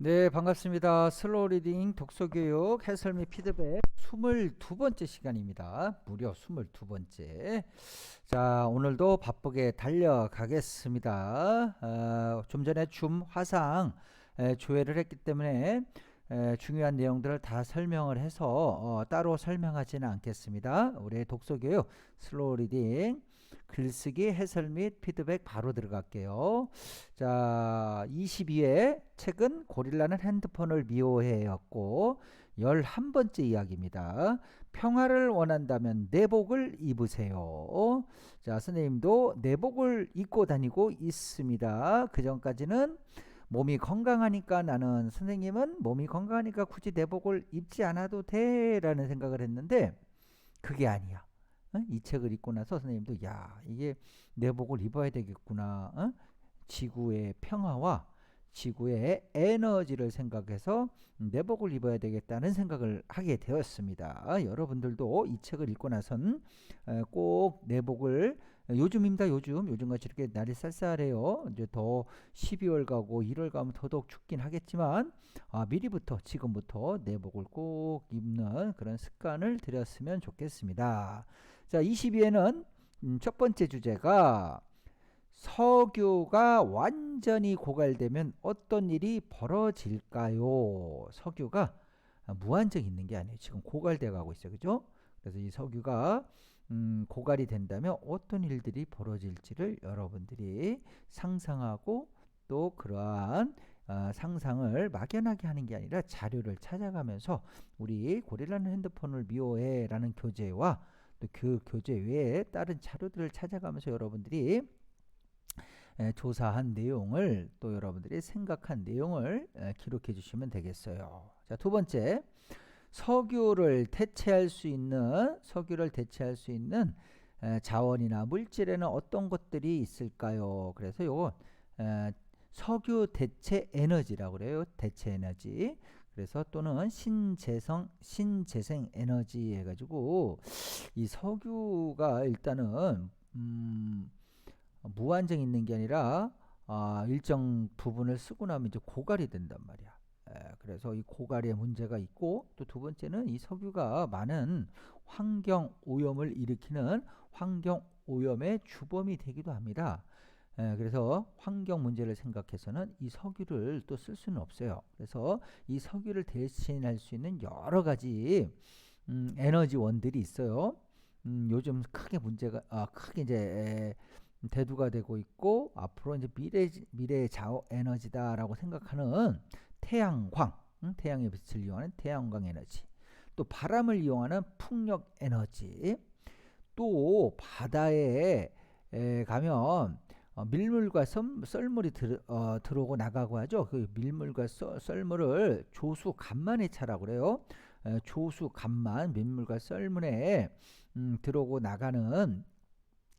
네, 반갑습니다. 슬로우 리딩 독서교육 해설 및 피드백 22번째 시간입니다. 무려 22번째. 자, 오늘도 바쁘게 달려가겠습니다. 좀 전에 줌 화상 조회를 했기 때문에 중요한 내용들을 다 설명을 해서 따로 설명하지는 않겠습니다. 우리 독서교육 슬로우 리딩 글쓰기 해설 및 피드백 바로 들어갈게요. 자, 22회 책은 고릴라는 핸드폰을 미워해였고 11번째 이야기입니다. 평화를 원한다면 내복을 입으세요. 자, 선생님도 내복을 입고 다니고 있습니다. 그 전까지는 몸이 건강하니까 나는 선생님은 몸이 건강하니까 굳이 내복을 입지 않아도 돼 라는 생각을 했는데 그게 아니야. 이 책을 읽고 나서 선생님도 야, 이게 내복을 입어야 되겠구나. 지구의 평화와 지구의 에너지를 생각해서 내복을 입어야 되겠다는 생각을 하게 되었습니다. 여러분들도 이 책을 읽고 나선 꼭 내복을 요즘입니다. 요즘같이 이렇게 날이 쌀쌀해요. 이제 더 12월 가고 1월 가면 더더욱 춥긴 하겠지만 미리부터 지금부터 내복을 꼭 입는 그런 습관을 들였으면 좋겠습니다. 자, 22회는 첫 번째 주제가 석유가 완전히 고갈되면 어떤 일이 벌어질까요? 석유가 무한정 있는 게 아니에요. 지금 고갈돼 가고 있어요. 그죠? 그래서 이 석유가 고갈이 된다면 어떤 일들이 벌어질지를 여러분들이 상상하고 또 그러한 상상을 막연하게 하는 게 아니라 자료를 찾아가면서 우리 고릴라는 핸드폰을 미워해 라는 교재와 또 그 교재 외에 다른 자료들을 찾아가면서 여러분들이 조사한 내용을 또 여러분들이 생각한 내용을 기록해 주시면 되겠어요. 자, 두 번째, 석유를 대체할 수 있는 자원이나 물질에는 어떤 것들이 있을까요? 그래서 요거 석유 대체 에너지라고 그래요. 대체 에너지. 그래서 또는 신재생 에너지 해가지고 이 석유가 일단은 무한정 있는 게 아니라 일정 부분을 쓰고 나면 이제 고갈이 된단 말이야. 그래서 이 고갈의 문제가 있고 또 두 번째는 이 석유가 많은 환경 오염을 일으키는 환경 오염의 주범이 되기도 합니다. 그래서 환경 문제를 생각해서는 이 석유를 또 쓸 수는 없어요. 그래서 이 석유를 대신할 수 있는 여러 가지 에너지원들이 있어요. 요즘 크게 이제 대두가 되고 있고 앞으로 이제 미래의 자원 에너지다라고 생각하는 태양광, 태양의 빛을 이용하는 태양광 에너지, 또 바람을 이용하는 풍력 에너지, 또 바다에 가면 밀물과 썰물이 들어오고 나가고 하죠. 그 밀물과 썰물을 조수간만의 차라고 그래요. 조수간만, 밀물과 썰물에 들어오고 나가는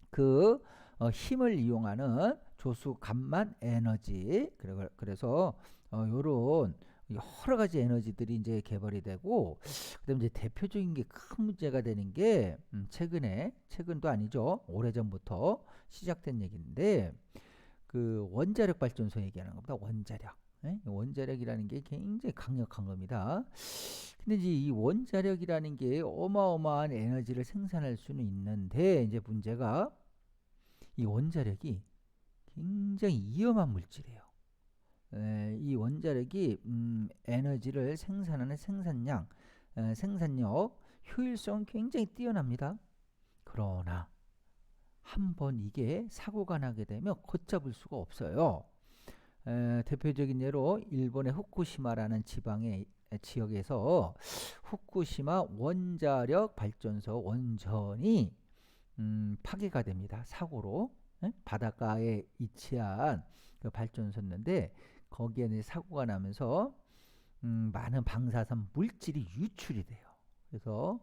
그 힘을 이용하는 조수간만 에너지. 그래서 요런 여러 가지 에너지들이 이제 개발이 되고 그다음에 이제 대표적인 게 큰 문제가 되는 게 최근도 아니죠. 오래전부터 시작된 얘기인데 그 원자력 발전소 얘기하는 겁니다. 원자력. 원자력이라는 게 굉장히 강력한 겁니다. 근데 이제 이 원자력이라는 게 어마어마한 에너지를 생산할 수는 있는데 이제 문제가 이 원자력이 굉장히 위험한 물질이에요. 이 원자력이 에너지를 생산하는 생산력, 효율성 굉장히 뛰어납니다. 그러나 한번 이게 사고가 나게 되면 걷잡을 수가 없어요. 대표적인 예로 일본의 후쿠시마라는 지역에서 후쿠시마 원자력 발전소 원전이 파괴가 됩니다. 사고로. 바닷가에 위치한 그 발전소였는데 거기에 사고가 나면서 많은 방사선 물질이 유출이 돼요. 그래서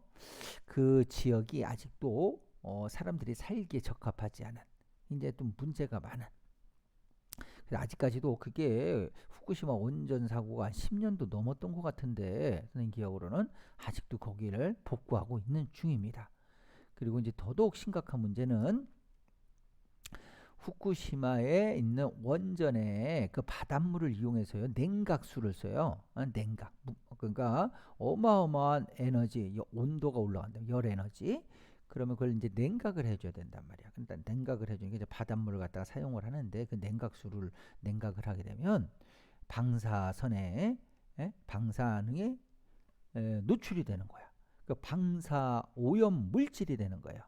그 지역이 아직도 사람들이 살기에 적합하지 않은 이제 좀 문제가 많은. 그래서 아직까지도 그게 후쿠시마 원전 사고가 한 10년도 넘었던 것 같은데 선생님 기억으로는 아직도 거기를 복구하고 있는 중입니다. 그리고 이제 더더욱 심각한 문제는 후쿠시마에 있는 원전에 그 바닷물을 이용해서요 냉각수를 써요. 냉각. 그러니까 어마어마한 에너지, 온도가 올라간다. 열 에너지. 그러면 그걸 이제 냉각을 해줘야 된단 말이야. 그러니까 냉각을 해주니까 이제 바닷물을 갖다가 사용을 하는데 그 냉각수를 냉각을 하게 되면 방사선에 방사능에 노출이 되는 거야. 그 방사 오염 물질이 되는 거예요.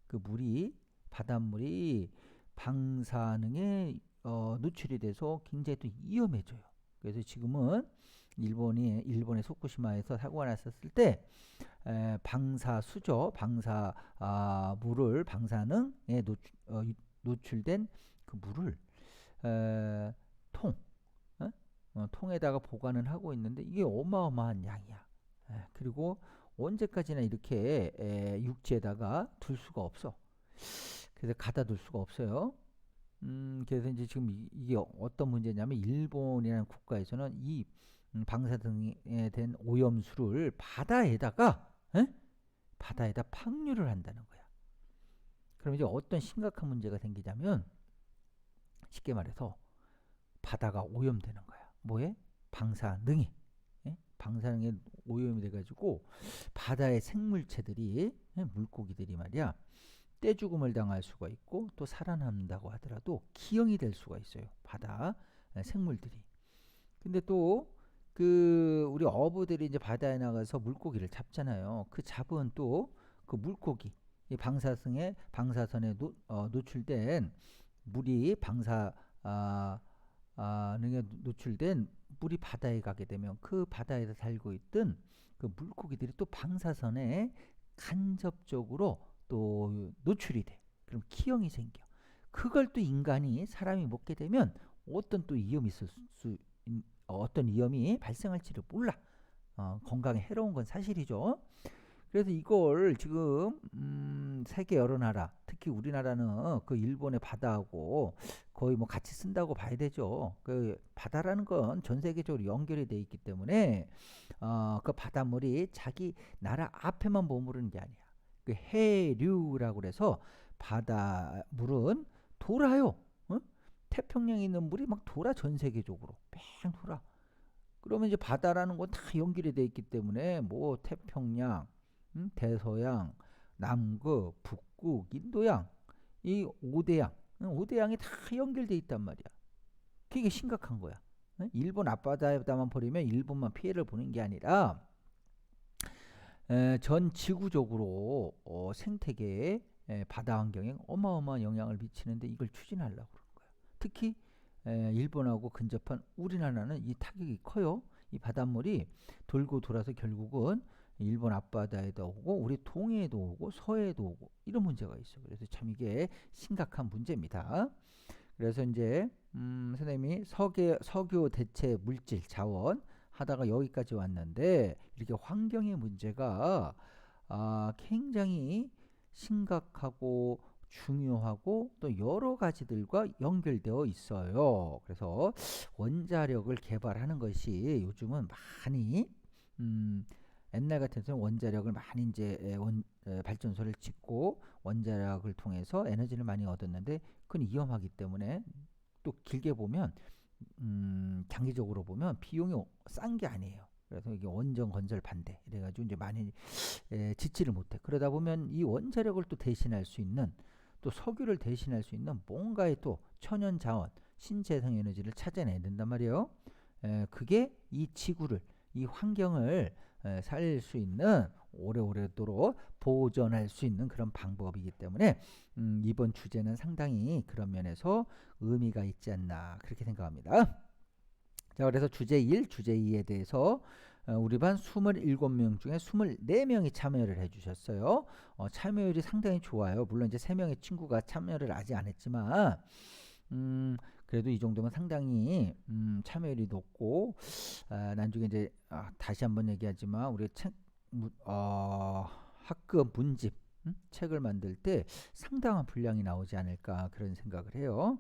그 물이 바닷물이 방사능에 노출이 돼서 굉장히 또 위험해져요. 그래서 지금은 일본의 후쿠시마에서 사고가 났었을 때 방사수죠. 물을 방사능에 노출된 그 물을 통 통에다가 보관을 하고 있는데 이게 어마어마한 양이야. 그리고 언제까지나 이렇게 육지에다가 둘 수가 없어. 그래서 가다 둘 수가 없어요. 그래서 이제 지금 이게 어떤 문제냐면 일본이라는 국가에서는 이 방사등에 된 오염수를 바다에다 방류를 한다는 거야. 그럼 이제 어떤 심각한 문제가 생기냐면 쉽게 말해서 바다가 오염되는 거야. 뭐에? 방사능이. 방사능에 오염이 돼가지고 바다의 생물체들이 물고기들이 말이야 떼죽음을 당할 수가 있고 또 살아남는다고 하더라도 기형이 될 수가 있어요. 바다 생물들이. 근데 또 그 우리 어부들이 이제 바다에 나가서 물고기를 잡잖아요. 그 잡은 또 그 물고기 이 방사선에 노출된 물이 능에 노출된 물이 바다에 가게 되면 그 바다에서 살고 있던 그 물고기들이 또 방사선에 간접적으로 또 노출이 돼. 그럼 기형이 생겨. 그걸 또 사람이 먹게 되면 어떤 위험이 발생할지를 몰라. 건강에 해로운 건 사실이죠. 그래서 이걸 지금 세계 여러 나라, 특히 우리나라는 그 일본의 바다하고 거의 뭐 같이 쓴다고 봐야 되죠. 그 바다라는 건 전 세계적으로 연결이 돼 있기 때문에 그 바닷물이 자기 나라 앞에만 머무르는 게 아니야. 그 해류라고 그래서 바닷물은 돌아요. 태평양에 있는 물이 막 돌아 전 세계적으로 뺑 돌아. 그러면 이제 바다라는 건 다 연결이 돼 있기 때문에 뭐 태평양, 대서양, 남극, 북극, 인도양 이 5대양, 5대양이 다 연결돼 있단 말이야. 그게 심각한 거야. 일본 앞바다에다만 버리면 일본만 피해를 보는 게 아니라 전 지구적으로 생태계에 바다 환경에 어마어마한 영향을 미치는데 이걸 추진하려고 그러는 거야. 특히 일본하고 근접한 우리나라는 이 타격이 커요. 이 바닷물이 돌고 돌아서 결국은 일본 앞바다에도 오고 우리 동해에도 오고 서해에도 오고 이런 문제가 있어. 그래서 참 이게 심각한 문제입니다. 그래서 이제 선생님이 석유 대체 물질 자원 하다가 여기까지 왔는데 이렇게 환경의 문제가 굉장히 심각하고 중요하고 또 여러 가지들과 연결되어 있어요. 그래서 원자력을 개발하는 것이 요즘은 많이 옛날 같아서는 원자력을 많이 이제 발전소를 짓고 원자력을 통해서 에너지를 많이 얻었는데 그건 위험하기 때문에 또 길게 보면 장기적으로 보면 비용이 싼 게 아니에요. 그래서 이게 원전 건설 반대 이래가지고 이제 많이 짓지를 못해. 그러다 보면 이 원자력을 또 대신할 수 있는 또 석유를 대신할 수 있는 뭔가의 또 천연 자원, 신재생 에너지를 찾아내야 된단 말이에요. 그게 이 지구를, 이 환경을 살릴 수 있는 오래오래도록 보존할 수 있는 그런 방법이기 때문에 이번 주제는 상당히 그런 면에서 의미가 있지 않나 그렇게 생각합니다. 자, 그래서 주제 1, 주제 2에 대해서 우리 반 27명 중에 24명이 참여를 해주셨어요. 참여율이 상당히 좋아요. 물론 이제 3명의 친구가 참여를 아직 안 했지만 그래도 이 정도면 상당히 참여율이 높고 나중에 이제 다시 한번 얘기하지만 우리 학급 문집 책을 만들 때 상당한 분량이 나오지 않을까 그런 생각을 해요.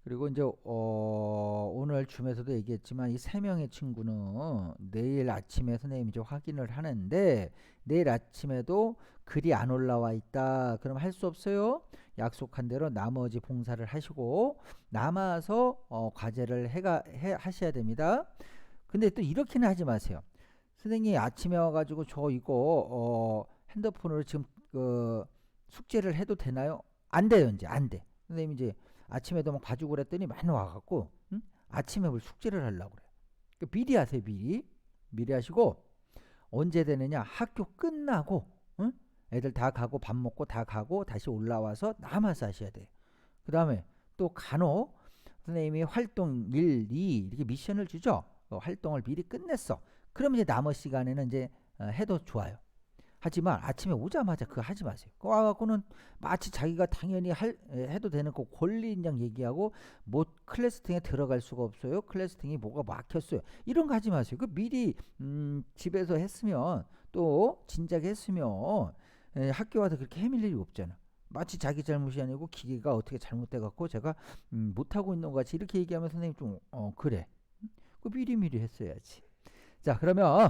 그리고 이제 오늘 줌에서도 얘기했지만 이 3명의 친구는 내일 아침에 선생님이 이제 확인을 하는데 내일 아침에도 글이 안 올라와 있다. 그럼 할 수 없어요. 약속한 대로 나머지 봉사를 하시고 남아서 과제를 하셔야 됩니다. 근데 또 이렇게는 하지 마세요. 선생님이 아침에 와가지고 저 이거 핸드폰으로 지금 숙제를 해도 되나요? 안 돼요. 이제 안 돼. 선생님이 이제 아침에도 막 봐주고 그랬더니 많이 와갖고 응? 아침에 뭘 숙제를 하려고 그래요. 그러니까 미리 하세요. 미리 하시고 언제 되느냐? 학교 끝나고 응? 애들 다 가고 밥 먹고 다 가고 다시 올라와서 남아서 하셔야 돼요. 그 다음에 또 간혹 선생님이 활동 1, 2 이렇게 미션을 주죠. 활동을 미리 끝냈어. 그러면 이제 남은 시간에는 이제 해도 좋아요. 하지만 아침에 오자마자 그거 하지 마세요. 그거 와갖고는 마치 자기가 당연히 해도 되는 거 권리인양 얘기하고 뭐 클래스팅에 들어갈 수가 없어요. 클래스팅이 뭐가 막혔어요. 이런 거 하지 마세요. 그 미리 집에서 했으면 또 진작에 했으면 학교 와서 그렇게 헤맬 일이 없잖아. 마치 자기 잘못이 아니고 기계가 어떻게 잘못돼 갖고 제가 못하고 있는 것 같이 이렇게 얘기하면 선생님 좀 그래. 그 미리 했어야지. 자, 그러면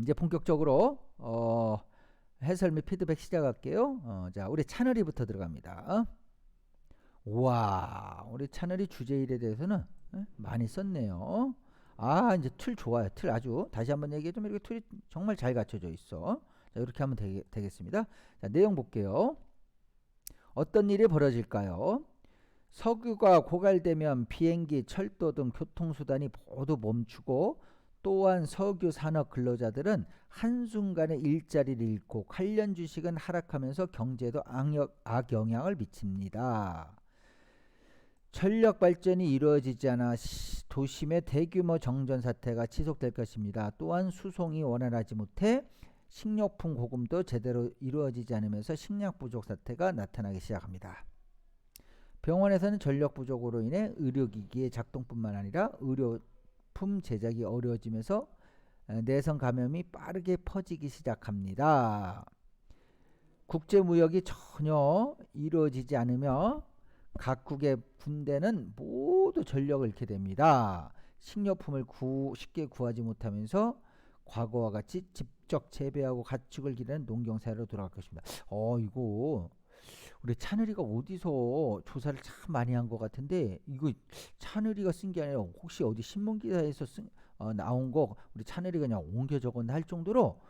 이제 본격적으로 해설 및 피드백 시작할게요. 자, 우리 차너리부터 들어갑니다. 와, 우리 차너리 주제일에 대해서는 많이 썼네요. 아, 이제 틀 좋아요. 틀 아주 다시 한번 얘기해 좀 이렇게 틀이 정말 잘 갖춰져 있어. 자, 이렇게 하면 되겠습니다. 자, 내용 볼게요. 어떤 일이 벌어질까요? 석유가 고갈되면 비행기, 철도 등 교통수단이 모두 멈추고 또한 석유 산업 근로자들은 한순간에 일자리를 잃고 관련 주식은 하락하면서 경제에도 악영향을 미칩니다. 전력 발전이 이루어지지 않아 도심의 대규모 정전 사태가 지속될 것입니다. 또한 수송이 원활하지 못해 식료품 공급도 제대로 이루어지지 않으면서 식량 부족 사태가 나타나기 시작합니다. 병원에서는 전력 부족으로 인해 의료기기의 작동뿐만 아니라 의료품 제작이 어려워지면서 내성 감염이 빠르게 퍼지기 시작합니다. 국제무역이 전혀 이루어지지 않으며 각국의 군대는 모두 전력을 잃게 됩니다. 식료품을 쉽게 구하지 못하면서 과거와 같이 직접 재배하고 가축을 기르는 농경사회로 돌아갈 것입니다. 이거 우리 차누리가 어디서 조사를 참 많이 한 것 같은데 이거 차누리가 쓴 게 아니라 혹시 어디 신문기사에서 나온 거 우리 차누리가 그냥 옮겨 적었나 할 정도로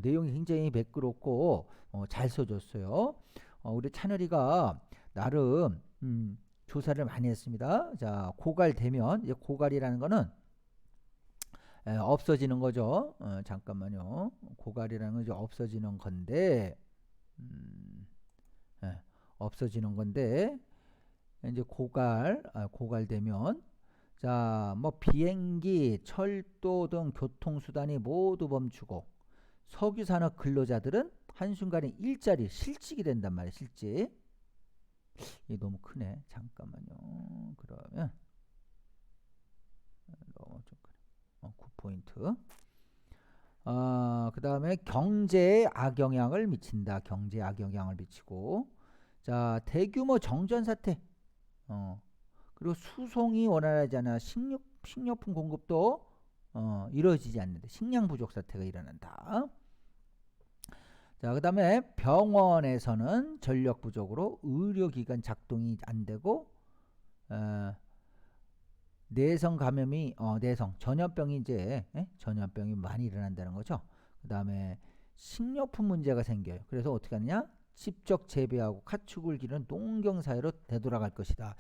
내용이 굉장히 매끄럽고 잘 써줬어요. 우리 차누리가 나름 조사를 많이 했습니다. 자, 고갈되면 이제 고갈이라는 거는 없어지는 거죠. 잠깐만요. 고갈이라는 건 이제 없어지는 건데 없어지는 건데 이제 고갈되면 자, 뭐 비행기, 철도 등 교통수단이 모두 멈추고 석유산업 근로자들은 한순간에 일자리 실직이 된단 말이에요. 실직. 이게 너무 크네. 잠깐만요. 그러면 너무 좀 그래. 9포인트. 그 다음에 경제에 악영향을 미친다. 경제에 악영향을 미치고 자, 대규모 정전 사태 그리고 수송이 원활하지 않아 식료품 공급도 이루어지지 않는데 식량 부족 사태가 일어난다. 자, 그 다음에 병원에서는 전력 부족으로 의료기관 작동이 안 되고 내성 감염이 전염병이 이제 전염병이 많이 일어난다는 거죠. 그 다음에 식료품 문제가 생겨요. 그래서 어떻게 하느냐? 직접 재배하고 가축을 기르는 농경사회로 되돌아갈 것이다.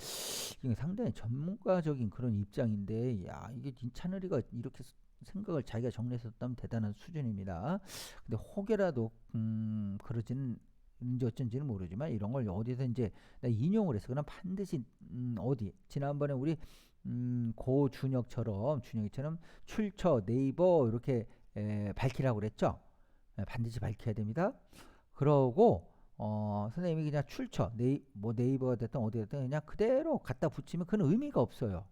이게 상당히 전문가적인 그런 입장인데, 야, 이게 차누리가 이렇게 생각을 자기가 정리했었다면 대단한 수준입니다. 근데 혹여라도 그러지는 어쩐지는 모르지만 이런 걸 어디서 이제 인용을 해서 그럼 반드시 어디 지난번에 우리 고준혁처럼 준혁이처럼 출처 네이버 이렇게 밝히라고 그랬죠. 반드시 밝혀야 됩니다. 그러고 선생님이 그냥 출처 네이버가 됐든 어디 됐든 그냥 그대로 갖다 붙이면 그건 의미가 없어요.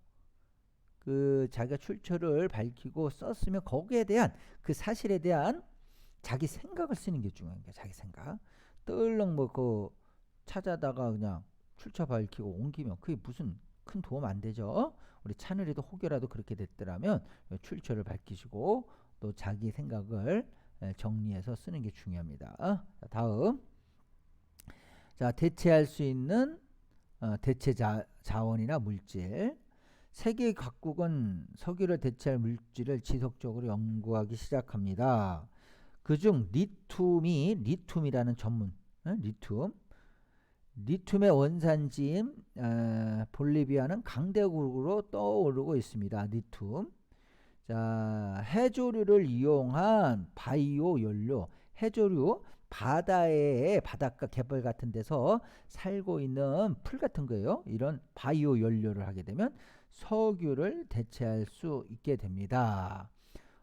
그 자기가 출처를 밝히고 썼으면 거기에 대한 그 사실에 대한 자기 생각을 쓰는 게 중요한 거야. 자기 생각. 떨렁 뭐 그 찾아다가 그냥 출처 밝히고 옮기면 그게 무슨 큰 도움 안 되죠. 우리 차누리도 혹여라도 그렇게 됐더라면 출처를 밝히시고 또 자기 생각을 정리해서 쓰는 게 중요합니다. 자, 다음. 자, 대체할 수 있는 대체 자원이나 물질. 세계 각국은 석유를 대체할 물질을 지속적으로 연구하기 시작합니다. 그중 리튬이라는 전문, 리튬의 원산지인 볼리비아는 강대국으로 떠오르고 있습니다. 리튬. 자, 해조류를 이용한 바이오 연료. 해조류, 바닷가 갯벌 같은 데서 살고 있는 풀 같은 거예요. 이런 바이오 연료를 하게 되면 석유를 대체할 수 있게 됩니다.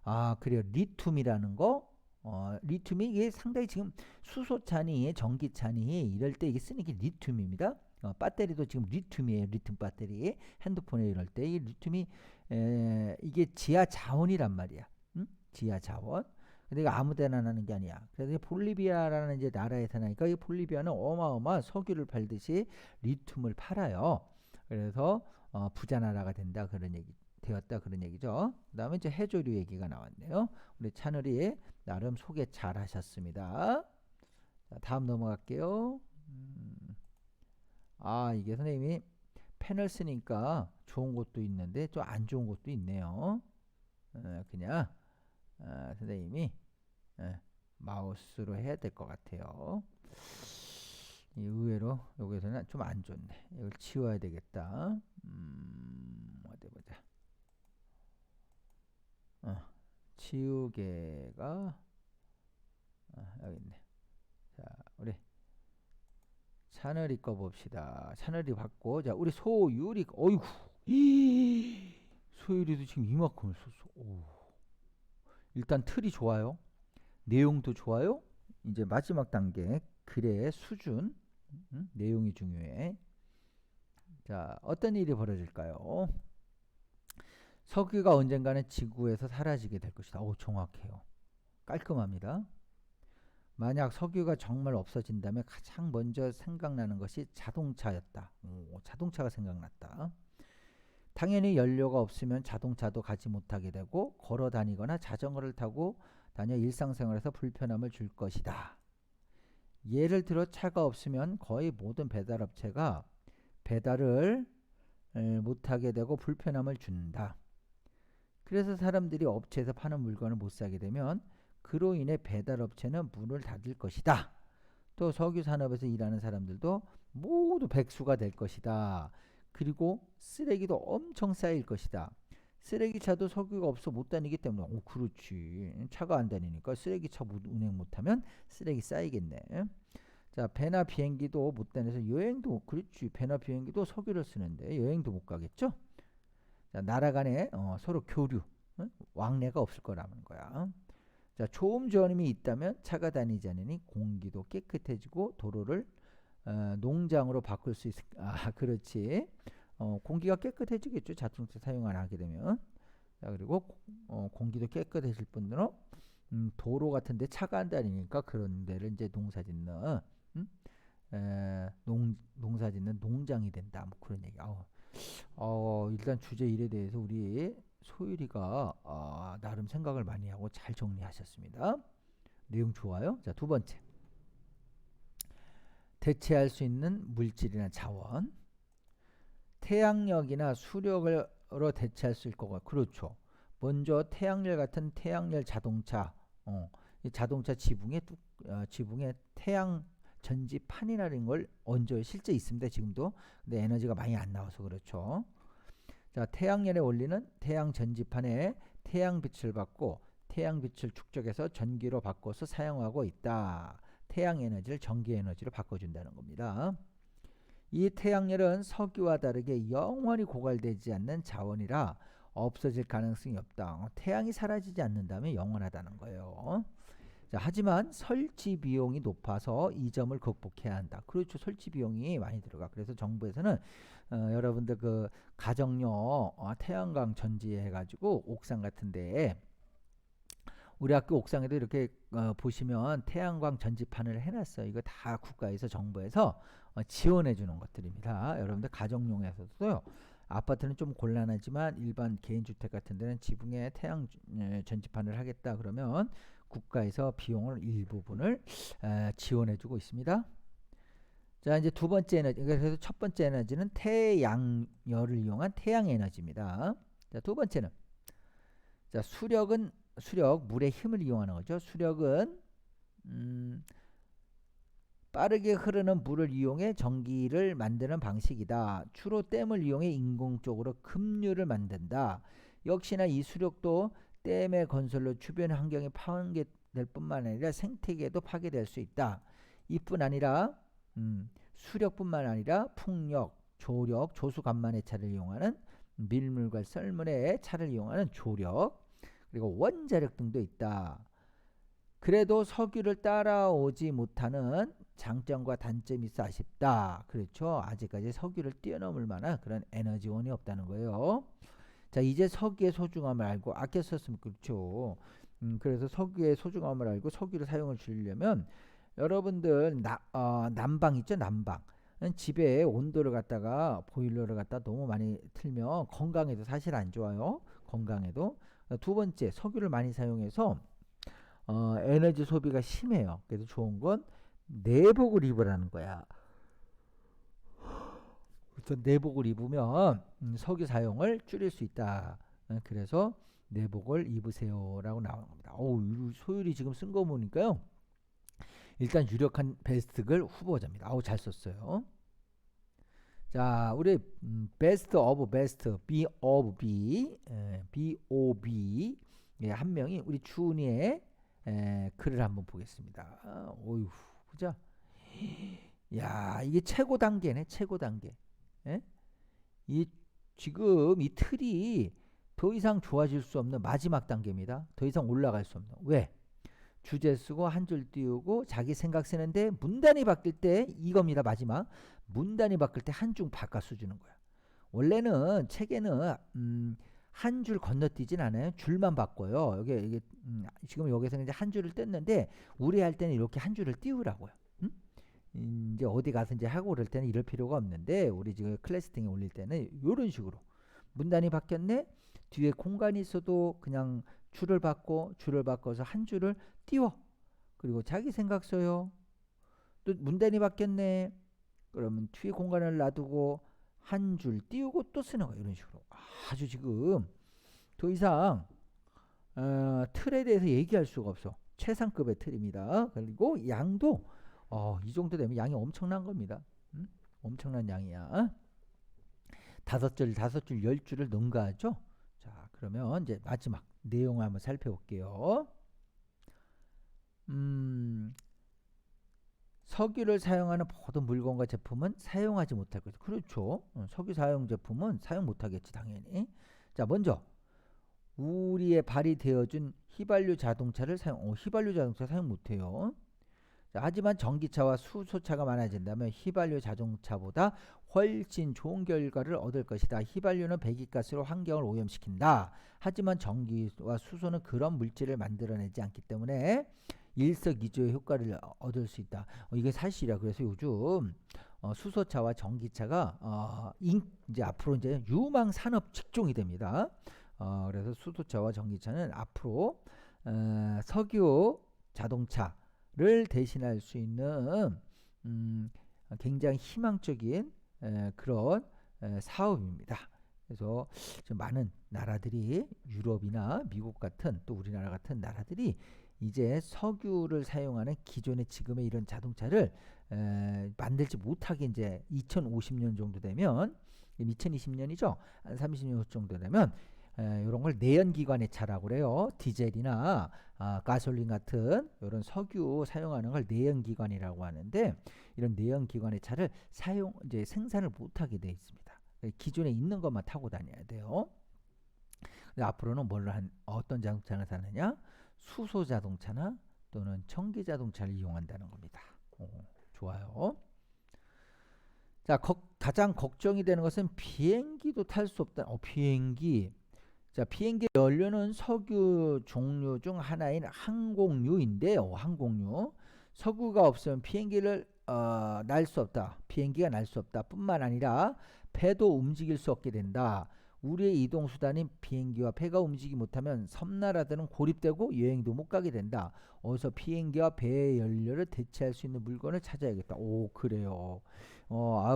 아, 그래요. 리튬이라는 거. 리튬이 이게 상당히 지금 수소차니, 전기차니 이럴 때 이게 쓰는 게 리튬입니다. 배터리도 지금 리튬이에요. 리튬 배터리. 핸드폰에 이럴 때 이 리튬이 이게 지하 자원이란 말이야. 응? 지하 자원. 근데 이거 아무데나 나는 게 아니야. 그래서 볼리비아라는 이제 나라에서 나니까 이 볼리비아는 어마어마한 석유를 팔듯이 리튬을 팔아요. 그래서 부자 나라가 된다 그런 얘기. 되었다 그런 얘기죠. 그 다음에 이제 해조류 얘기가 나왔네요. 우리 차늘이 나름 소개 잘 하셨습니다. 자, 다음 넘어갈게요. 이게 선생님이 펜을 쓰니까 좋은 것도 있는데 좀 안 좋은 것도 있네요. 그냥 선생님이 마우스로 해야 될 것 같아요. 의외로 여기서는 좀 안 좋네. 이걸 치워야 되겠다. 어디 보자. 치우개가 여기 있네. 자, 우리 차늘이 거 봅시다. 차늘이 받고, 자, 우리 소유리, 어이구, 소유리도 지금 이만큼을 썼어. 오. 일단 틀이 좋아요. 내용도 좋아요. 이제 마지막 단계, 글의 수준, 내용이 중요해. 자, 어떤 일이 벌어질까요? 석유가 언젠가는 지구에서 사라지게 될 것이다. 오, 정확해요. 깔끔합니다. 만약 석유가 정말 없어진다면 가장 먼저 생각나는 것이 자동차였다. 자동차가 생각났다. 당연히 연료가 없으면 자동차도 가지 못하게 되고 걸어 다니거나 자전거를 타고 다녀 일상생활에서 불편함을 줄 것이다. 예를 들어 차가 없으면 거의 모든 배달업체가 배달을 못하게 되고 불편함을 준다. 그래서 사람들이 업체에서 파는 물건을 못 사게 되면 그로 인해 배달업체는 문을 닫을 것이다. 또 석유 산업에서 일하는 사람들도 모두 백수가 될 것이다. 그리고 쓰레기도 엄청 쌓일 것이다. 쓰레기차도 석유가 없어 못 다니기 때문에 그렇지. 차가 안 다니니까 쓰레기차 운행 못하면 쓰레기 쌓이겠네. 자, 배나 비행기도 못 다녀서 여행도 그렇지. 배나 비행기도 석유를 쓰는데 여행도 못 가겠죠. 자, 나라 간에 서로 교류, 왕래가 없을 거라는 거야. 자, 초음 저림이 있다면 차가 다니지 않으니 공기도 깨끗해지고 도로를 농장으로 바꿀 수 있을. 그렇지. 공기가 깨끗해지겠죠. 자동차 사용 안 하게 되면. 자, 그리고 공기도 깨끗해질 뿐더러 도로 같은데 차가 안 다니니까 그런 데를 이제 농사짓는 농사짓는 농장이 된다. 뭐 그런 얘기. 일단 주제 일에 대해서 우리 소율이가 나름 생각을 많이 하고 잘 정리하셨습니다. 내용 좋아요. 자, 두 번째. 대체할 수 있는 물질이나 자원. 태양력이나 수력으로 대체할 수 있을 거고. 그렇죠. 먼저 태양열 같은 태양열 자동차. 이 자동차 지붕에 태양 전지판이라는 걸 얹어요. 실제 있습니다. 지금도. 근데 에너지가 많이 안 나와서 그렇죠. 자, 태양열에 올리는 태양 전지판에 태양빛을 받고 태양빛을 축적해서 전기로 바꿔서 사용하고 있다. 태양 에너지를 전기 에너지로 바꿔준다는 겁니다. 이 태양열은 석유와 다르게 영원히 고갈되지 않는 자원이라 없어질 가능성이 없다. 태양이 사라지지 않는다면 영원하다는 거예요. 자, 하지만 설치 비용이 높아서 이 점을 극복해야 한다. 그렇죠. 설치 비용이 많이 들어가. 그래서 정부에서는 여러분들 그 가정용 태양광 전지해 가지고 옥상 같은데 우리 학교 옥상에도 이렇게 보시면 태양광 전지판을 해놨어요. 이거 다 국가에서 정부에서 지원해 주는 것들입니다. 여러분들 가정용에서도요. 아파트는 좀 곤란하지만 일반 개인주택 같은 데는 지붕에 태양 전지판을 하겠다 그러면 국가에서 비용을 일부분을 지원해 주고 있습니다. 자, 이제 두 번째 에너지, 그래서 첫 번째 에너지는 태양열을 이용한 태양 에너지입니다. 자, 두 번째는, 자, 수력, 물의 힘을 이용하는 거죠. 수력은 빠르게 흐르는 물을 이용해 전기를 만드는 방식이다. 주로 댐을 이용해 인공적으로 급류를 만든다. 역시나 이 수력도 댐의 건설로 주변 환경이 파괴될 뿐만 아니라 생태계도 파괴될 수 있다. 이뿐 아니라 수력뿐만 아니라 풍력, 조력, 조수간만의 차를 이용하는 밀물과 썰물의 차를 이용하는 조력, 그리고 원자력 등도 있다. 그래도 석유를 따라오지 못하는 장점과 단점이 있어 아쉽다. 그렇죠. 아직까지 석유를 뛰어넘을 만한 그런 에너지원이 없다는 거예요. 자, 이제 석유의 소중함을 알고 아껴 썼으면 그렇죠. 그래서 석유의 소중함을 알고 석유를 사용을 줄이려면 여러분들 난방 있죠, 난방. 집에 온도를 갖다가 보일러를 갖다 너무 많이 틀면 건강에도 사실 안 좋아요. 건강에도. 두 번째, 석유를 많이 사용해서 에너지 소비가 심해요. 그래서 좋은 건 내복을 입으라는 거야. 그래서 내복을 입으면 석유 사용을 줄일 수 있다. 그래서 내복을 입으세요라고 나오는 겁니다. 어우, 소율이 지금 쓴 거 보니까요. 일단 유력한 베스트글 후보자입니다. 아우, 잘 썼어요. 자, 우리 베스트 오브 베스트 B of B BOB 한 명이 우리 준이의 글을 한번 보겠습니다. 어휴, 그죠? 야, 이게 최고 단계네, 최고 단계. 예? 이 지금 이 틀이 더 이상 좋아질 수 없는 마지막 단계입니다. 더 이상 올라갈 수 없는. 왜? 주제 쓰고 한 줄 띄우고 자기 생각 쓰는데 문단이 바뀔 때 이겁니다. 마지막 문단이 바뀔 때 한 줄 바꿔주는 거야. 원래는 책에는 한 줄 건너뛰진 않아요. 줄만 바꿔요. 이게 지금 여기서 이제 한 줄을 뗐는데 우리 할 때는 이렇게 한 줄을 띄우라고요. 이제 어디 가서 이제 하고 그럴 때는 이럴 필요가 없는데 우리 지금 클래스 등에 올릴 때는 이런 식으로 문단이 바뀌었네. 뒤에 공간이 있어도 그냥 줄을 바꿔서 한 줄을 띄워. 그리고 자기 생각 써요. 또 문단이 바뀌었네. 그러면 뒤에 공간을 놔두고 한 줄 띄우고 또 쓰는 거예요. 이런 식으로. 아주 지금 더 이상 틀에 대해서 얘기할 수가 없어. 최상급의 틀입니다. 그리고 양도 이 정도 되면 양이 엄청난 겁니다. 엄청난 양이야. 다섯 줄, 10줄을 능가하죠. 자, 그러면 이제 마지막 내용을 한번 살펴볼게요. 석유를 사용하는 모든 물건과 제품은 사용하지 못할 것이다. 그렇죠. 석유 사용 제품은 사용 못하겠지, 당연히. 자, 먼저 우리의 발휘되어준 휘발유 자동차를 휘발유 자동차 사용 못해요. 자, 하지만 전기차와 수소차가 많아진다면 휘발유 자동차보다 훨씬 좋은 결과를 얻을 것이다. 휘발유는 배기가스로 환경을 오염시킨다. 하지만 전기와 수소는 그런 물질을 만들어내지 않기 때문에 일석이조의 효과를 얻을 수 있다. 이게 사실이야. 그래서 요즘 수소차와 전기차가 이제 앞으로 이제 유망 산업 직종이 됩니다. 그래서 수소차와 전기차는 앞으로 석유 자동차를 대신할 수 있는 굉장히 희망적인 그런 사업입니다. 그래서 좀 많은 나라들이 유럽이나 미국 같은 또 우리나라 같은 나라들이 이제 석유를 사용하는 기존의 지금의 이런 자동차를 만들지 못하게 이제 2050년 정도 되면 2020년이죠. 한 30년 정도 되면 이런 걸 내연기관의 차라고 그래요. 디젤이나 가솔린 같은 이런 석유 사용하는 걸 내연기관이라고 하는데 이런 내연기관의 차를 이제 생산을 못하게 돼 있습니다. 기존에 있는 것만 타고 다녀야 돼요. 근데 앞으로는 어떤 자동차를 사느냐? 수소 자동차나 또는 전기 자동차를 이용한다는 겁니다. 좋아요. 자, 가장 걱정이 되는 것은 비행기도 탈 수 없다. 비행기. 자, 비행기 연료는 석유 종류 중 하나인 항공유인데요. 항공유. 석유가 없으면 비행기를 날 수 없다. 비행기가 날 수 없다. 뿐만 아니라 배도 움직일 수 없게 된다. 우리의 이동 수단인 비행기와 배가 움직이지 못하면 섬나라들은 고립되고 여행도 못 가게 된다. 어서 비행기와 배의 연료를 대체할 수 있는 물건을 찾아야겠다. 오, 그래요.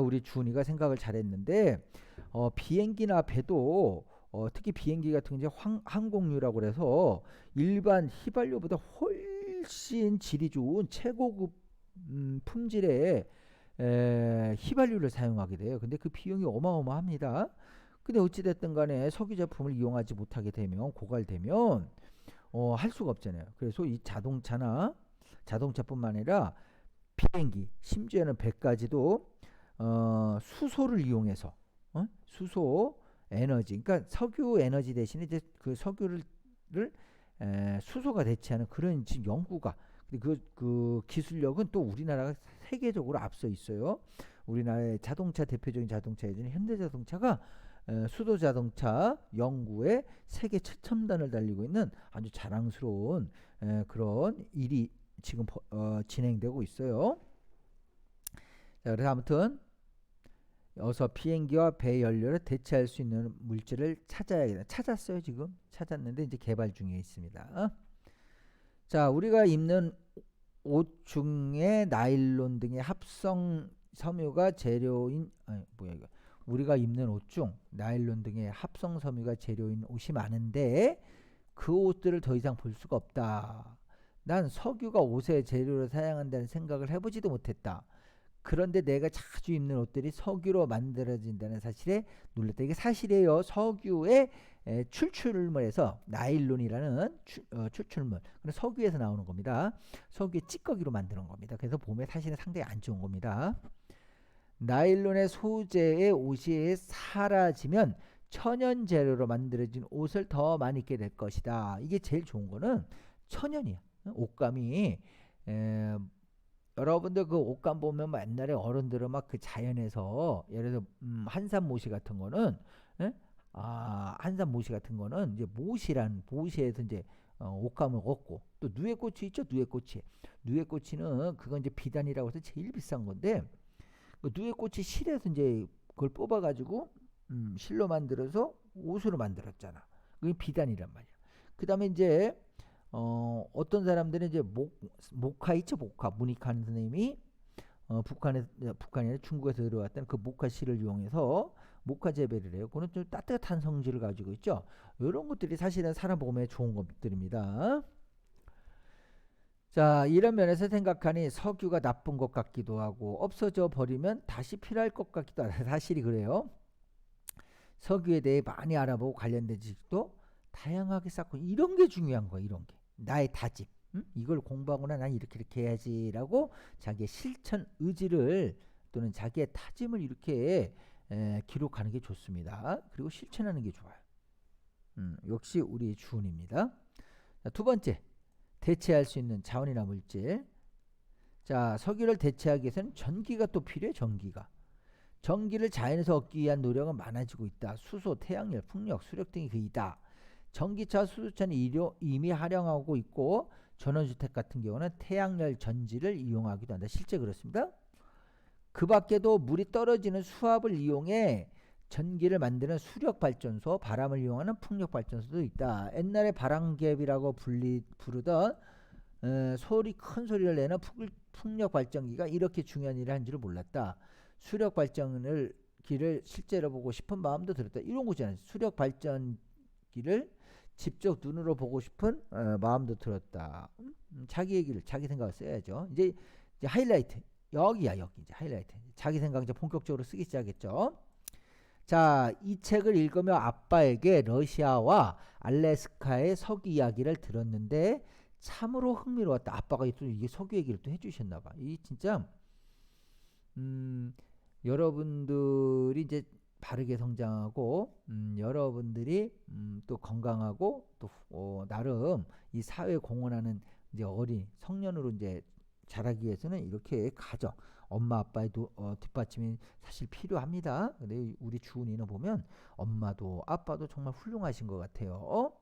우리 준이가 생각을 잘했는데, 비행기나 배도 특히 비행기 같은 게 항공유라고 그래서 일반 휘발유보다 훨씬 질이 좋은 최고급 품질의 휘발유를 사용하게 돼요. 근데 그 비용이 어마어마합니다. 근데 어찌됐든 간에 석유 제품을 이용하지 못하게 되면 고갈되면 할 수가 없잖아요. 그래서 이 자동차뿐만 아니라 비행기 심지어는 배까지도 수소를 이용해서 수소 에너지, 그러니까 석유 에너지 대신에 이제 그 석유를 수소가 대체하는 그런 지금 연구가, 그 기술력은 또 우리나라가 세계적으로 앞서 있어요. 우리나라의 자동차 대표적인 자동차 예전에 현대자동차가 수소 자동차 연구에 세계 최첨단을 달리고 있는 아주 자랑스러운 그런 일이 지금 진행되고 있어요. 자, 그래서 아무튼 어서 비행기와 배 연료를 대체할 수 있는 물질을 찾아야겠다. 찾았어요, 지금. 찾았는데 이제 개발 중에 있습니다. 자, 우리가 입는 옷 중에 나일론 등의 합성 섬유가 재료인 우리가 입는 옷 중 나일론 등의 합성 섬유가 재료인 옷이 많은데 그 옷들을 더 이상 볼 수가 없다. 난 석유가 옷의 재료로 사용한다는 생각을 해보지도 못했다. 그런데 내가 자주 입는 옷들이 석유로 만들어진다는 사실에 놀랐다. 이게 사실이에요. 석유의 추출물에서 나일론이라는 추출물, 석유에서 나오는 겁니다. 석유의 찌꺼기로 만드는 겁니다. 그래서 봄에 사실은 상당히 안 좋은 겁니다. 나일론의 소재의 옷이 사라지면 천연 재료로 만들어진 옷을 더 많이 입게 될 것이다. 이게 제일 좋은 거는 천연이야. 옷감이 여러분들 그 옷감 보면 옛날에 어른들은 막 그 자연에서 예를 들어 한산 모시 같은 거는 한산 모시 같은 거는 이제 모시에서 이제 옷감을 얻고, 또 누에꽃이 있죠. 누에꽃이는 그건 이제 비단이라고 해서 제일 비싼 건데, 그 누에꽃이 실에서 이제 그걸 뽑아가지고 실로 만들어서 옷으로 만들었잖아. 그게 비단이란 말이야. 그 다음에 이제 어떤 사람들은 이제 모카 있죠. 모카 문익환 선생님이 북한이 아니라 중국에서 들어왔던 그 모카 씨를 이용해서 모카 재배를 해요. 그거는 좀 따뜻한 성질을 가지고 있죠. 이런 것들이 사실은 사람 몸에 좋은 것들입니다. 자, 이런 면에서 생각하니 석유가 나쁜 것 같기도 하고 없어져 버리면 다시 필요할 것 같기도 하다. 사실이 그래요. 석유에 대해 많이 알아보고 관련된 지식도 다양하게 쌓고, 이런 게 중요한 거야. 이런 게 나의 다짐. 이걸 공부하거나 난 이렇게 해야지라고 자기의 실천 의지를 또는 자기의 다짐을 이렇게 기록하는 게 좋습니다. 그리고 실천하는 게 좋아요. 역시 우리 주은입니다. 자, 두 번째, 대체할 수 있는 자원이나 물질. 자, 석유를 대체하기 위해서는 전기가 또 필요해. 전기를 자연에서 얻기 위한 노력은 많아지고 있다. 수소, 태양열, 풍력, 수력 등이 그이다. 전기차, 수소차는 이미 활용하고 있고 전원주택 같은 경우는 태양열 전지를 이용하기도 한다. 실제 그렇습니다. 그 밖에도 물이 떨어지는 수압을 이용해 전기를 만드는 수력발전소, 바람을 이용하는 풍력발전소도 있다. 옛날에 바람개비라고 부르던 큰 소리를 내는 풍력발전기가 이렇게 중요한 일을 한 줄을 몰랐다. 수력발전기를 실제로 보고 싶은 마음도 들었다. 이런 거잖아요. 수력발전기를 직접 눈으로 보고 싶은 마음도 들었다. 자기 얘기를, 자기 생각을 써야죠. 이제 하이라이트. 여기 이제 하이라이트. 자기 생각 이제 본격적으로 쓰기 시작했죠. 자, 이 책을 읽으며 아빠에게 러시아와 알래스카의 석유 이야기를 들었는데 참으로 흥미로웠다. 아빠가 또 이게 석유 얘기를 또 해주셨나 봐. 이 진짜 여러분들이 이제 바르게 성장하고 여러분들이 또 건강하고 또 나름 이 사회에 공헌하는 이제 어린 청년으로 이제 자라기 위해서는 이렇게 가정, 엄마 아빠의 뒷받침이 사실 필요합니다. 근데 우리 주은이는 보면 엄마도 아빠도 정말 훌륭하신 것 같아요.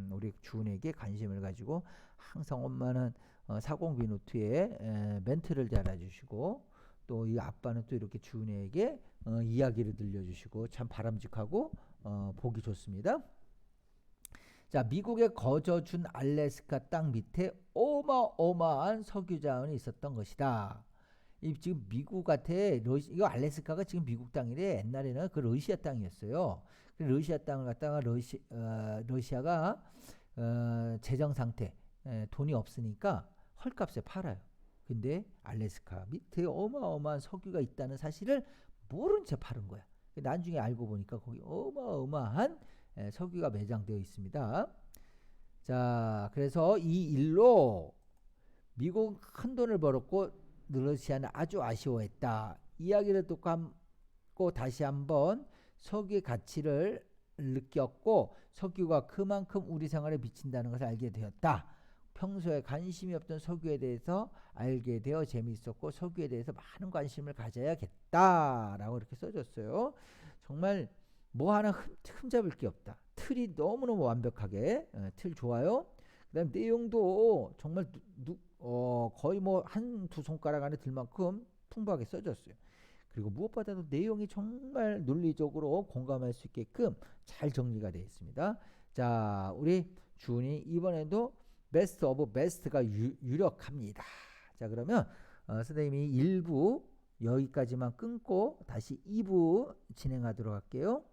우리 주은에게 관심을 가지고 항상 엄마는 사공비 노트에 멘트를 달아주시고, 또 이 아빠는 또 이렇게 주은이에게 이야기를 들려주시고 참 바람직하고 보기 좋습니다. 자, 미국에 거저준 알래스카 땅 밑에 어마어마한 석유 자원이 있었던 것이다. 이 지금 미국 같아. 이거 알래스카가 지금 미국 땅이래. 옛날에는 그 러시아 땅이었어요. 그 러시아 땅을 갖다가 러시아가 재정 상태, 돈이 없으니까 헐값에 팔아요. 근데 알래스카 밑에 어마어마한 석유가 있다는 사실을 모른 채 파는 거야. 나중에 알고 보니까 거기 어마어마한 석유가 매장되어 있습니다. 자, 그래서 이 일로 미국은 큰 돈을 벌었고 러시아는 아주 아쉬워했다. 이야기를 듣고 다시 한번 석유의 가치를 느꼈고 석유가 그만큼 우리 생활에 미친다는 것을 알게 되었다. 평소에 관심이 없던 석유에 대해서 알게 되어 재미있었고 석유에 대해서 많은 관심을 가져야겠다라고 이렇게 써줬어요. 정말 뭐 하나 흠잡을 게 없다. 틀이 너무너무 완벽하게 틀 좋아요. 그다음 내용도 정말 거의 뭐 한두 손가락 안에 들 만큼 풍부하게 써졌어요. 그리고 무엇보다도 내용이 정말 논리적으로 공감할 수 있게끔 잘 정리가 되어 있습니다. 자, 우리 준이 이번에도 베스트 오브 베스트가 유력합니다. 자, 그러면 선생님이 1부 여기까지만 끊고 다시 2부 진행하도록 할게요.